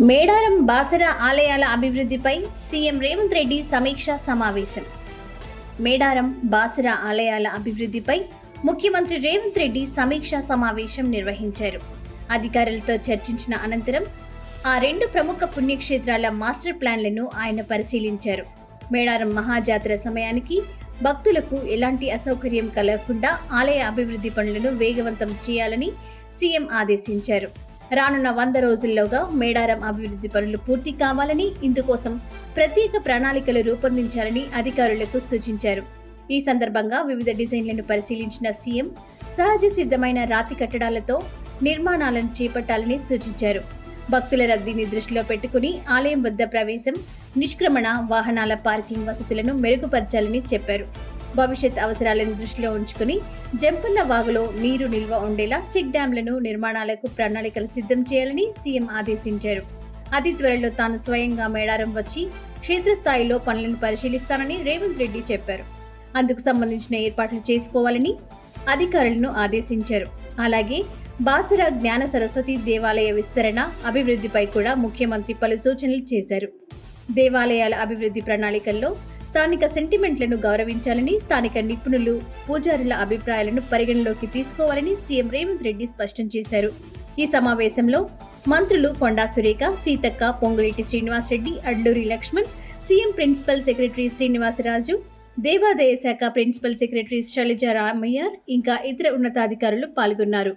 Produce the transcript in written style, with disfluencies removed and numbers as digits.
మేడారం బాసర ఆలయాల అభివృద్ధిపై సీఎం రేవంత్ రెడ్డి సమీక్షా సమావేశం. మేడారం బాసర ఆలయాల అభివృద్ధిపై ముఖ్యమంత్రి రేవంత్ రెడ్డి సమీక్షా సమావేశం నిర్వహించారు. అధికారులతో చర్చించిన అనంతరం ఆ రెండు ప్రముఖ పుణ్యక్షేత్రాల మాస్టర్ ప్లాన్లను ఆయన పరిశీలించారు. మేడారం మహాజాతర సమయానికి భక్తులకు ఎలాంటి అసౌకర్యం కలగకుండా ఆలయ అభివృద్ధి పనులను వేగవంతం చేయాలని సీఎం ఆదేశించారు. రానున్న 100 రోజుల్లోగా మేడారం అభివృద్ధి పనులు పూర్తి కావాలని, ఇందుకోసం ప్రత్యేక ప్రణాళికలు రూపొందించాలని అధికారులకు సూచించారు. ఈ సందర్భంగా వివిధ డిజైన్లను పరిశీలించిన సీఎం సహజ సిద్ధమైన రాతి కట్టడాలతో నిర్మాణాలను చేపట్టాలని సూచించారు. భక్తుల రద్దీని దృష్టిలో పెట్టుకుని ఆలయం వద్ద ప్రవేశం, నిష్క్రమణ, వాహనాల పార్కింగ్ వసతులను మెరుగుపరచాలని చెప్పారు. భవిష్యత్ అవసరాలను దృష్టిలో ఉంచుకుని జంపన్న వాగులో నీరు నిల్వ ఉండేలా చెక్ డ్యాంలను నిర్మాణాలకు ప్రణాళికలు సిద్ధం చేయాలని సీఎం ఆదేశించారు. అతి త్వరలో తాను స్వయంగా మేడారం వచ్చి క్షేత్రస్థాయిలో పనులను పరిశీలిస్తానని రేవంత్ రెడ్డి చెప్పారు. అందుకు సంబంధించిన ఏర్పాట్లు చేసుకోవాలని అధికారులను ఆదేశించారు. అలాగే బాసర జ్ఞాన సరస్వతి దేవాలయ విస్తరణ, అభివృద్ధిపై కూడా ముఖ్యమంత్రి పలు సూచనలు చేశారు. దేవాలయాల అభివృద్ధి ప్రణాళికల్లో స్థానిక సెంటిమెంట్లను గౌరవించాలని, స్థానిక నిపుణులు, పూజారుల అభిప్రాయాలను పరిగణలోకి తీసుకోవాలని సీఎం రేవంత్ రెడ్డి స్పష్టం చేశారు. ఈ సమావేశంలో మంత్రులు Konda Surekha, Seethakka, Ponguleti Srinivasa Reddy, Adluri Laxman, CM principal secretary Srinivasa Raju, దేవాదాయ శాఖ ప్రిన్సిపల్ సెక్రటరీ శైలజా రామయ్య, ఇంకా ఇతర ఉన్నతాధికారులు పాల్గొన్నారు.